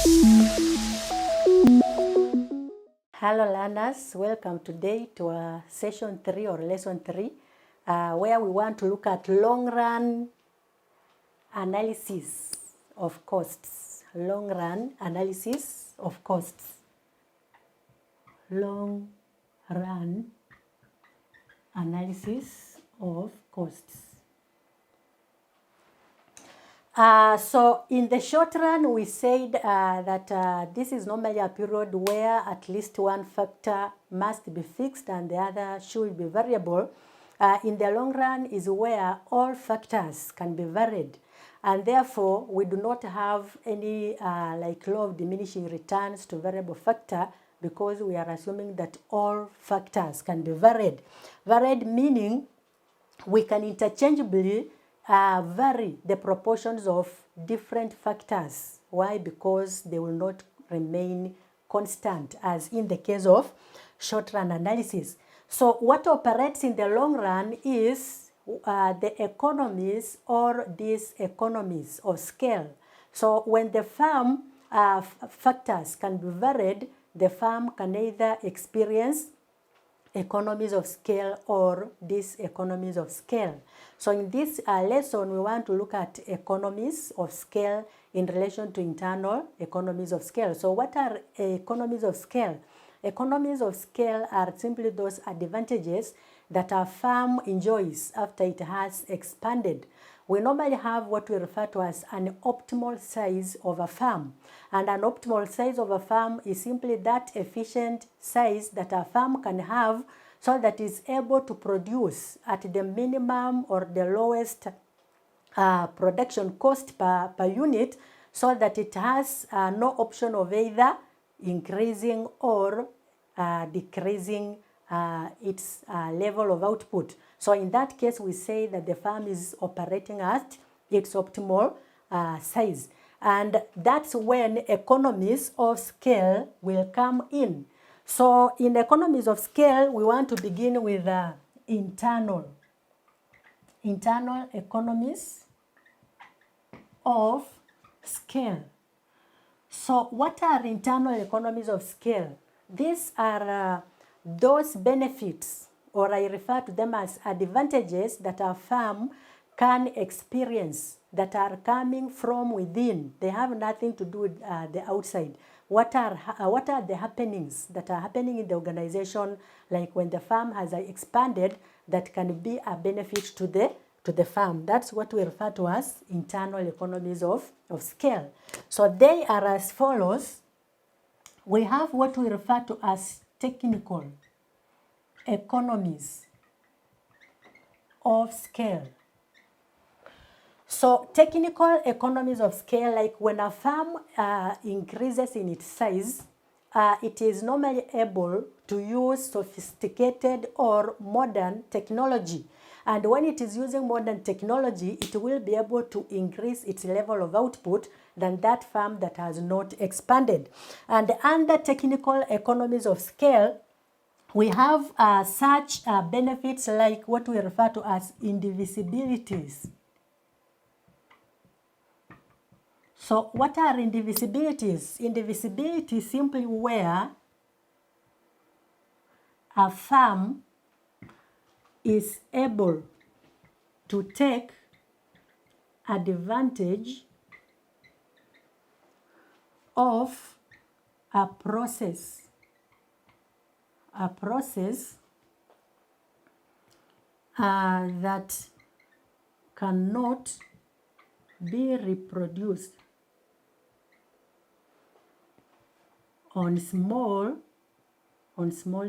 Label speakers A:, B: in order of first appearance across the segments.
A: Hello learners, welcome today to session 3 or lesson 3 where we want to look at long run analysis of costs. Long run analysis of costs. Long run analysis of costs. So in the short run, we said that this is normally a period where at least one factor must be fixed and the other should be variable. In the long run is where all factors can be varied, and therefore we do not have any like law of diminishing returns to variable factor, because we are assuming that all factors can be varied. Varied meaning we can interchangeably vary the proportions of different factors. Why? Because they will not remain constant, as in the case of short run analysis. So what operates in the long run is the economies or diseconomies of scale. So when the firm factors can be varied, the firm can either experience economies of scale or diseconomies of scale. So in this lesson, we want to look at economies of scale in relation to internal economies of scale. So what are economies of scale? Economies of scale are simply those advantages that a firm enjoys after it has expanded. We normally have what we refer to as an optimal size of a firm. And an optimal size of a firm is simply that efficient size that a firm can have so that it's able to produce at the minimum or the lowest production cost per unit, so that it has no option of either increasing or decreasing its level of output. So in that case, we say that the firm is operating at its optimal size. And that's when economies of scale will come in. So in economies of scale, we want to begin with internal economies of scale. So what are internal economies of scale? These are those benefits, or I refer to them as advantages, that a firm can experience that are coming from within. They have nothing to do with the outside. What are the happenings that are happening in the organization, like when the firm has expanded, that can be a benefit to the firm? That's what we refer to as internal economies of scale. So they are as follows. We have what we refer to as technical economies of scale. So technical economies of scale, like when a firm increases in its size, it is normally able to use sophisticated or modern technology. And when it is using modern technology, it will be able to increase its level of output than that firm that has not expanded. And under technical economies of scale, we have such benefits like what we refer to as indivisibilities. So what are indivisibilities? Indivisibility is simply where a firm is able to take advantage of a process that cannot be reproduced on small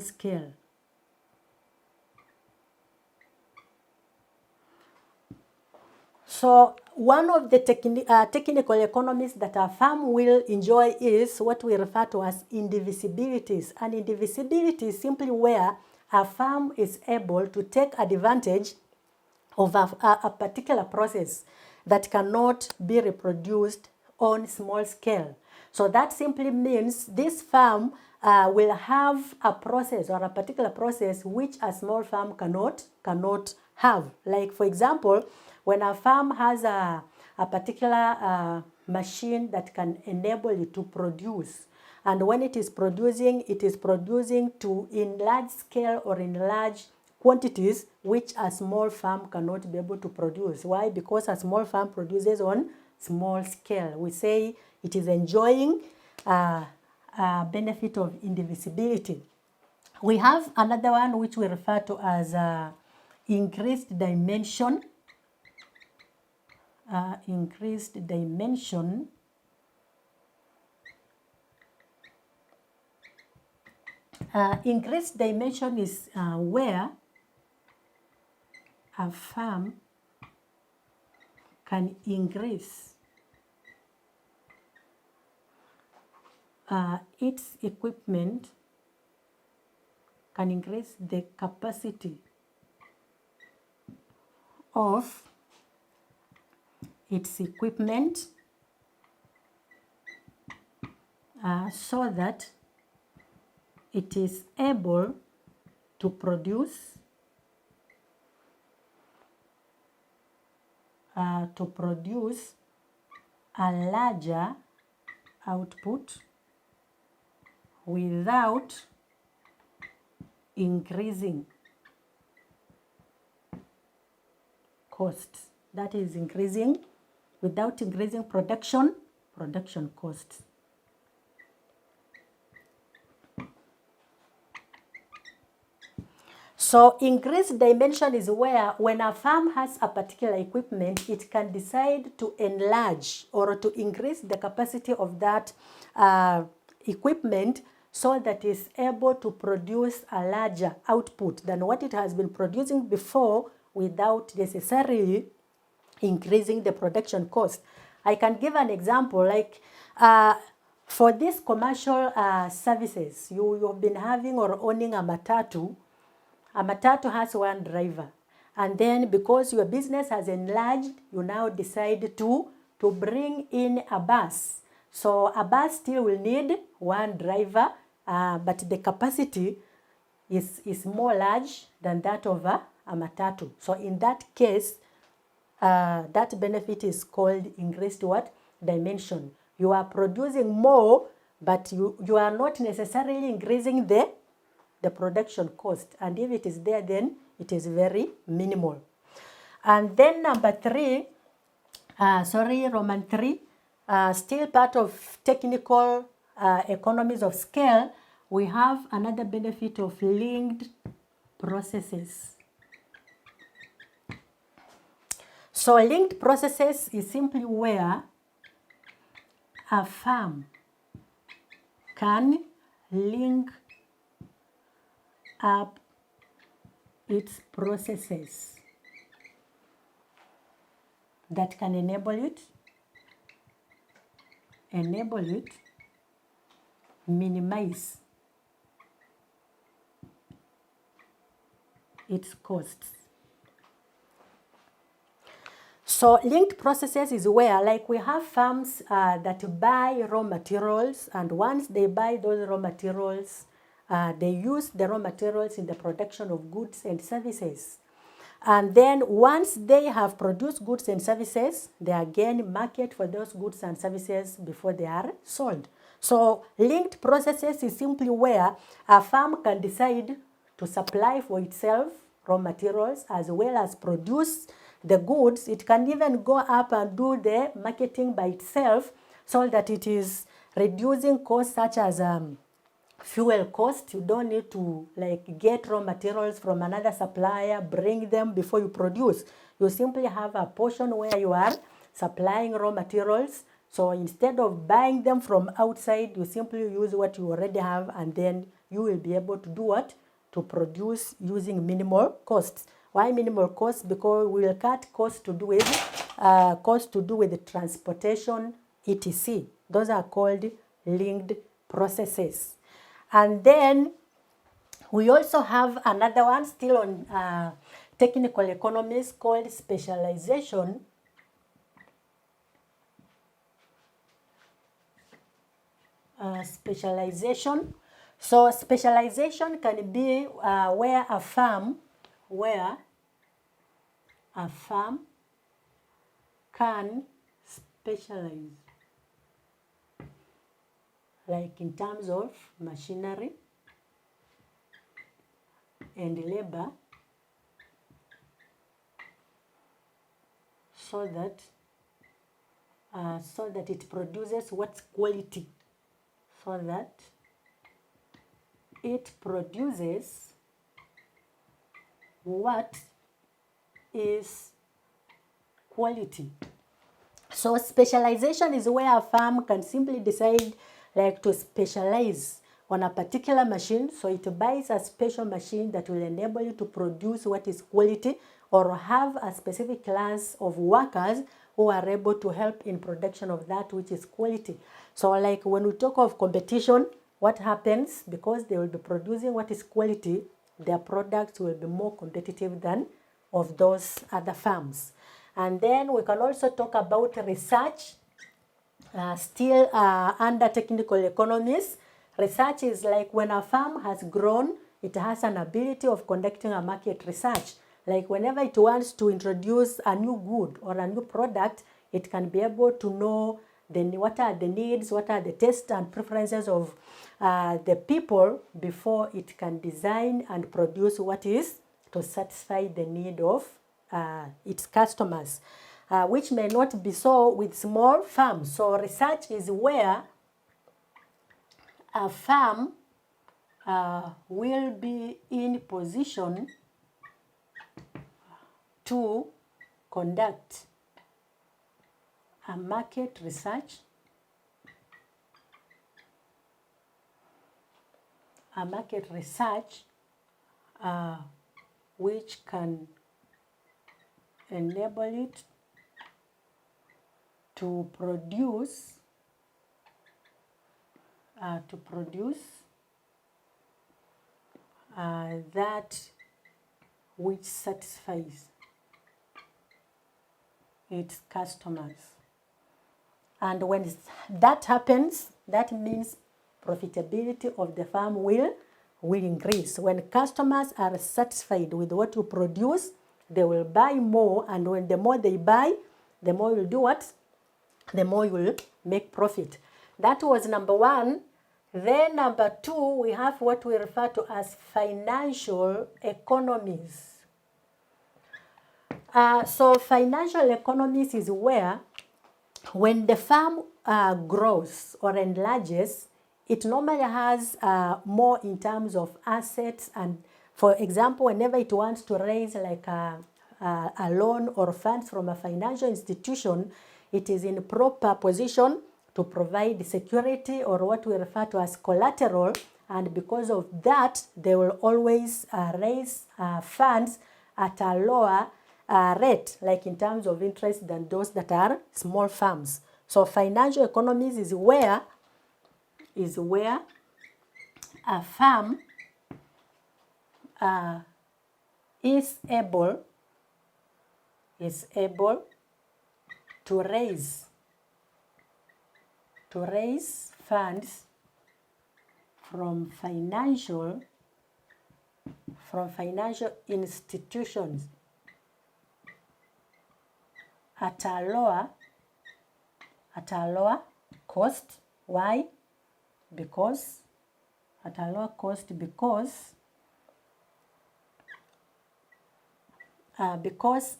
A: scale. So one of the technical economies that a firm will enjoy is what we refer to as indivisibilities. And indivisibility is simply where a firm is able to take advantage of a particular process that cannot be reproduced on small scale. So that simply means this firm will have a process or a particular process which a small firm cannot have. Like, for example, when a firm has a particular machine that can enable it to produce. And when it is producing to in large scale or in large quantities, which a small farm cannot be able to produce. Why? Because a small farm produces on small scale. We say it is enjoying benefit of indivisibility. We have another one which we refer to as increased dimension. Increased dimension increased dimension is where a farm can increase its equipment, can increase the capacity of its equipment so that it is able to produce a larger output without increasing costs. That is increasing without increasing production costs. So increased dimension is where when a farm has a particular equipment, it can decide to enlarge or to increase the capacity of that equipment so that it's able to produce a larger output than what it has been producing before without necessarily increasing the production cost. I can give an example like for these commercial services, you've been having or owning a matatu. A matatu has one driver, and then because your business has enlarged, you now decide to bring in a bus. So a bus still will need one driver, but the capacity is more large than that of a matatu. So in that case, that benefit is called increased what? Dimension. You are producing more, but you are not necessarily increasing the production cost. And if it is there, then it is very minimal. And then number 3, Roman 3, still part of technical economies of scale, we have another benefit of linked processes. So linked processes is simply where a farm can link up its processes that can enable it minimize its costs. So linked processes is where, like, we have farms that buy raw materials, and once they buy those raw materials, they use the raw materials in the production of goods and services. And then once they have produced goods and services, they again market for those goods and services before they are sold. So linked processes is simply where a farm can decide to supply for itself raw materials as well as produce the goods. It can even go up and do the marketing by itself so that it is reducing costs such as fuel cost. You don't need to get raw materials from another supplier, bring them before you produce. You simply have a portion where you are supplying raw materials. So instead of buying them from outside, you simply use what you already have, and then you will be able to do what? To produce using minimal costs. Why minimal costs? Because we will cut costs to do with transportation, etc. Those are called linked processes. And then we also have another one still on technical economies called specialization. Specialization. So specialization can be where a farm can specialize. like in terms of machinery and labor, so that it produces what's quality, so that it produces what is quality. So specialization is where a farm can simply decide like to specialize on a particular machine. So it buys a special machine that will enable you to produce what is quality, or have a specific class of workers who are able to help in production of that which is quality. So like when we talk of competition, what happens? Because they will be producing what is quality, their products will be more competitive than of those other farms. And then we can also talk about research, still under technical economies. Research is like when a farm has grown, it has an ability of conducting a market research. Like whenever it wants to introduce a new good or a new product, it can be able to know what are the needs, what are the tastes and preferences of the people before it can design and produce what is to satisfy the need of its customers, which may not be so with small farms. So research is where a farm will be in position to conduct a market research, which can enable it to produce that which satisfies its customers. And when that happens, that means profitability of the farm will increase. When customers are satisfied with what you produce, they will buy more, and when the more they buy, the more you'll do what? The more you will make profit. That was number one. Then number two, we have what we refer to as financial economies. So financial economies is where when the farm grows or enlarges, it normally has more in terms of assets. And for example, whenever it wants to raise like a loan or funds from a financial institution, it is in proper position to provide security or what we refer to as collateral. And because of that, they will always raise funds at a lower rate, like in terms of interest, than those that are small farms. So financial economies is where a farm is able to raise funds from financial institutions at a lower cost. Why? Because at a lower cost, because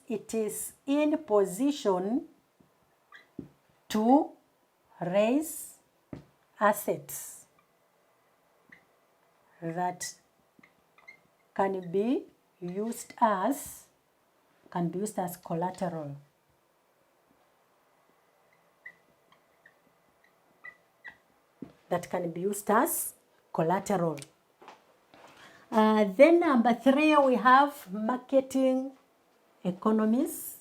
A: it is in position to raise assets that can be used as collateral. Then number three, we have marketing economies.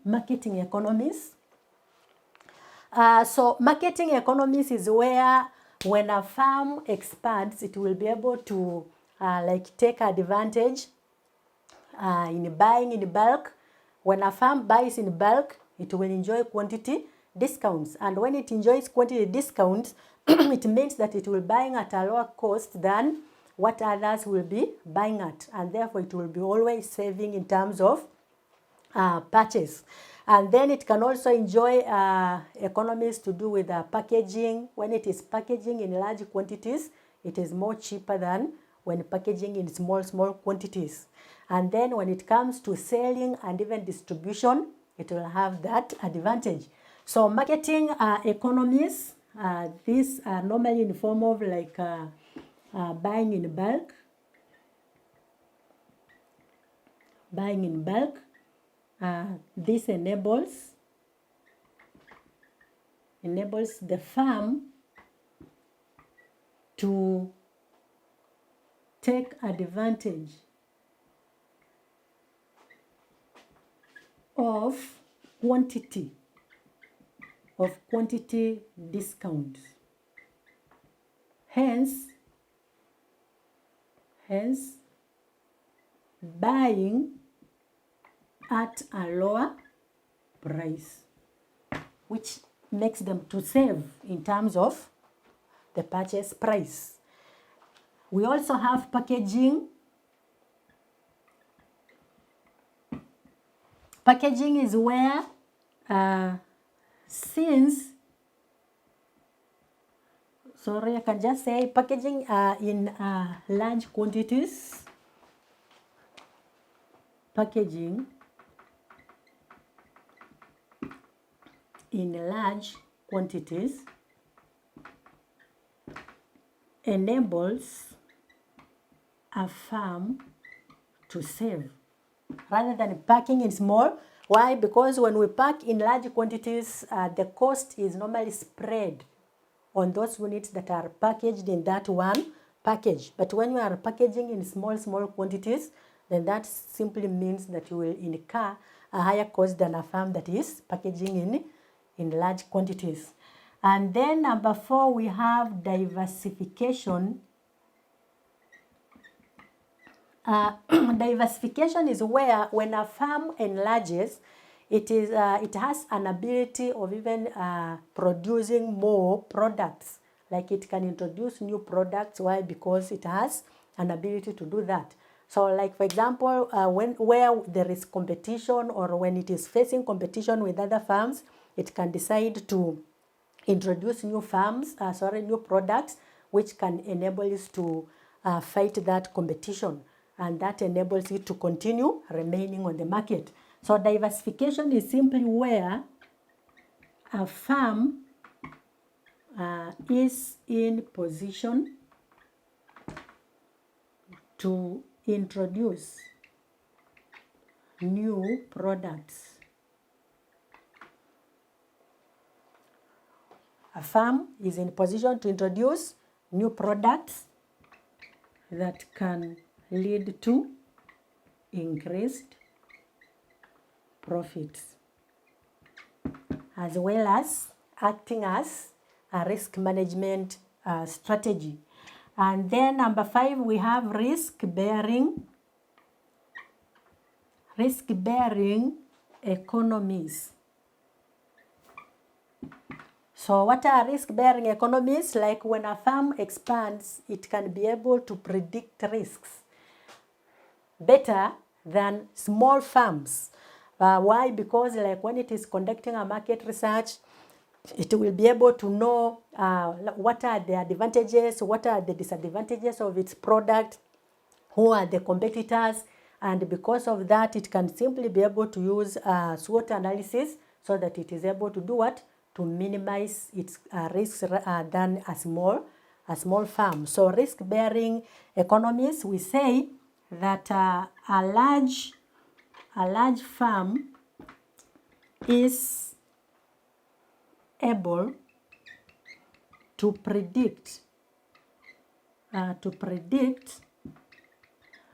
A: Marketing economies. So marketing economies is where when a farm expands, it will be able to like take advantage in buying in bulk. When a farm buys in bulk, it will enjoy quantity discounts. And when it enjoys quantity discounts, it means that it will be buying at a lower cost than what others will be buying at. And therefore, it will be always saving in terms of purchase. And then it can also enjoy economies to do with packaging. When it is packaging in large quantities, it is more cheaper than when packaging in small quantities. And then when it comes to selling and even distribution, it will have that advantage. So marketing economies, these are normally in the form of like buying in bulk. Buying in bulk. This enables the farm to take advantage of quantity discounts. Hence buying at a lower price, which makes them to save in terms of the purchase price. We also have packaging. Packaging is where I can just say packaging in large quantities. Packaging in large quantities enables a farm to save rather than packing in small. Why? Because when we pack in large quantities, the cost is normally spread on those units that are packaged in that one package. But when you are packaging in small quantities, then that simply means that you will incur a higher cost than a farm that is packaging in large quantities. And then number 4, we have diversification. Diversification is where when a farm enlarges, it has an ability of even producing more products. Like it can introduce new products. Why? Because it has an ability to do that. So like, for example, where there is competition or when it is facing competition with other farms, it can decide to introduce new products which can enable it to fight that competition, and that enables it to continue remaining on the market. So diversification is simply where a farm is in position to introduce new products. A farm is in position to introduce new products that can lead to increased profits, as well as acting as a risk management strategy. And then number 5, we have risk-bearing economies. So what are risk-bearing economies? Like when a farm expands, it can be able to predict risks better than small farms. Why? Because like when it is conducting a market research, it will be able to know what are the advantages, what are the disadvantages of its product, who are the competitors, and because of that, it can simply be able to use SWOT analysis so that it is able to do what? To minimize its risks than a small farm. So risk-bearing economies, we say that a large farm is able to predict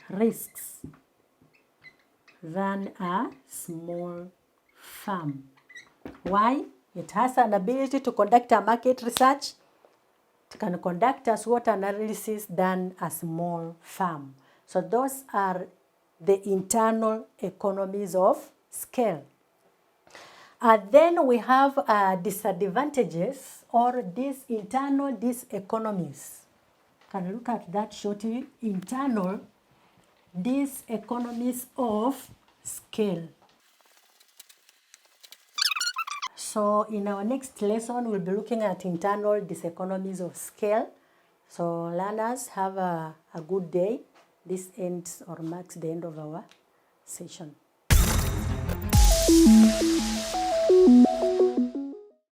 A: risks than a small farm. Why? It has an ability to conduct a market research. It can conduct a SWOT analysis than a small farm. So those are the internal economies of scale. Then we have disadvantages or these internal diseconomies. Can look at that shortly. Internal diseconomies of scale. So in our next lesson, we'll be looking at internal diseconomies of scale. So learners, have a good day. This ends or marks the end of our session.